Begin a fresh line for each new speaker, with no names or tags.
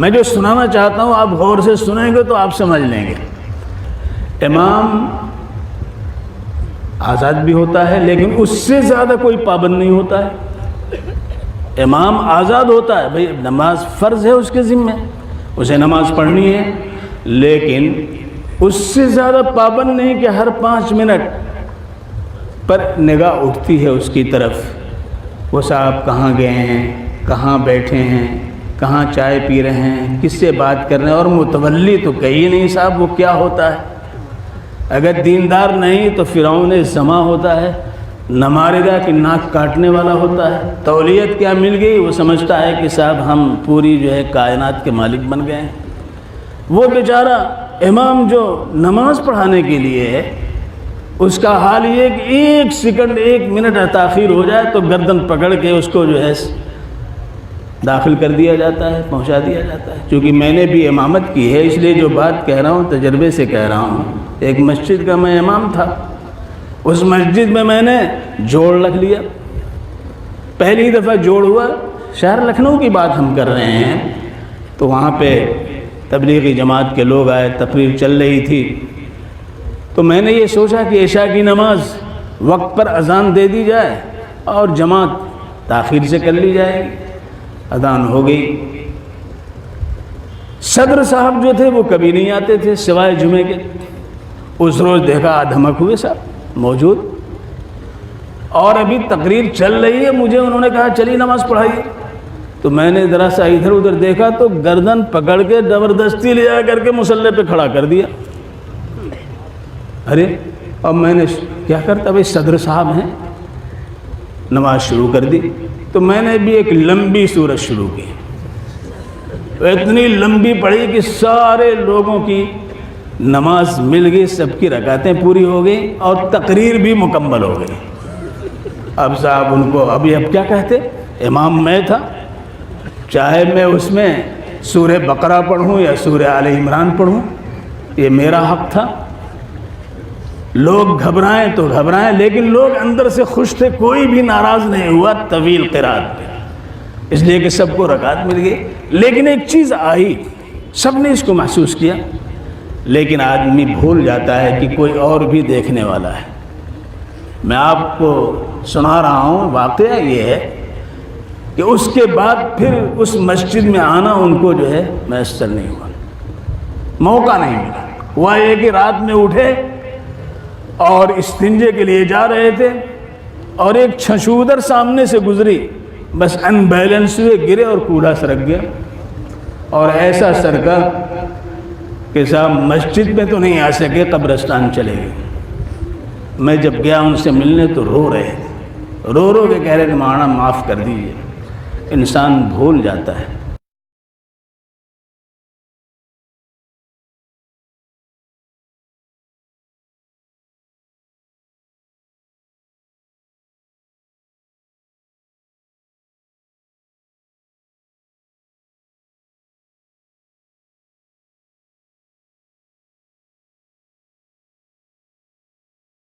میں جو سنانا چاہتا ہوں آپ غور سے سنیں گے تو آپ سمجھ لیں گے۔ امام آزاد بھی ہوتا ہے لیکن اس سے زیادہ کوئی پابند نہیں ہوتا ہے۔ امام آزاد ہوتا ہے، بھئی نماز فرض ہے اس کے ذمہ، اسے نماز پڑھنی ہے، لیکن اس سے زیادہ پابند نہیں کہ ہر 5 منٹ پر نگاہ اٹھتی ہے اس کی طرف، وہ صاحب کہاں گئے ہیں، کہاں بیٹھے ہیں، کہاں چائے پی رہے ہیں، کس سے بات کر رہے ہیں، اور متولی تو کہی نہیں صاحب وہ کیا ہوتا ہے۔ اگر دیندار نہیں تو فرعون زما ہوتا ہے، نماردہ کی ناک کاٹنے والا ہوتا ہے۔ تولیت کیا مل گئی، وہ سمجھتا ہے کہ صاحب ہم پوری جو ہے کائنات کے مالک بن گئے ہیں۔ وہ بیچارہ امام جو نماز پڑھانے کے لیے ہے، اس کا حال یہ کہ 1 سیکنڈ 1 منٹ تاخیر ہو جائے تو گردن پکڑ کے اس کو جو ہے داخل کر دیا جاتا ہے، پہنچا دیا جاتا ہے۔ چونکہ میں نے بھی امامت کی ہے اس لیے جو بات کہہ رہا ہوں تجربے سے کہہ رہا ہوں۔ ایک مسجد کا میں امام تھا، اس مسجد میں میں نے جوڑ رکھ لیا، پہلی دفعہ جوڑ ہوا، شہر لکھنؤ کی بات ہم کر رہے ہیں، تو وہاں پہ تبلیغی جماعت کے لوگ آئے، تقریر چل رہی تھی، تو میں نے یہ سوچا کہ عشاء کی نماز وقت پر اذان دے دی جائے اور جماعت تاخیر سے کر لی جائے گی۔ اذان ہو گئی، صدر صاحب جو تھے وہ کبھی نہیں آتے تھے سوائے جمعے کے، اس روز دیکھا دھمک ہوئے صاحب موجود، اور ابھی تقریر چل رہی ہے، مجھے انہوں نے کہا چلیے نماز پڑھائیے، تو میں نے ذرا سا ادھر ادھر دیکھا تو گردن پکڑ کے زبردستی لے جا کر کے مصلی پہ کھڑا کر دیا۔ ارے اب میں نے کیا کرتا، بھائی صدر صاحب ہیں، نماز شروع کر دی، تو میں نے بھی ایک لمبی سورت شروع کی، اتنی لمبی پڑھی کہ سارے لوگوں کی نماز مل گئی، سب کی رکعتیں پوری ہو گئی اور تقریر بھی مکمل ہو گئی۔ اب صاحب ان کو اب کیا کہتے، امام میں تھا، چاہے میں اس میں سورہ بقرہ پڑھوں یا سورہ آل عمران پڑھوں، یہ میرا حق تھا۔ لوگ گھبرائیں تو گھبرائیں، لیکن لوگ اندر سے خوش تھے، کوئی بھی ناراض نہیں ہوا طویل قرات پہ، اس لیے کہ سب کو رکعت مل گئی۔ لیکن ایک چیز آئی، سب نے اس کو محسوس کیا، لیکن آدمی بھول جاتا ہے کہ کوئی اور بھی دیکھنے والا ہے۔ میں آپ کو سنا رہا ہوں، واقعہ یہ ہے کہ اس کے بعد پھر اس مسجد میں آنا ان کو جو ہے میسر نہیں ہوا، موقع نہیں ملا۔ ہوا یہ کہ رات میں اٹھے اور استنجے کے لیے جا رہے تھے اور ایک چھچھودر سامنے سے گزری، بس ان بیلنس ہوئے، گرے اور کوڑا سرک گیا، اور ایسا سرکا کہ صاحب مسجد میں تو نہیں آ سکے، قبرستان چلے گئے۔ میں جب گیا ان سے ملنے تو رو رہے تھے، رو رو کے کہہ رہے تھے مولانا معاف کر دیجیے۔ انسان بھول جاتا ہے،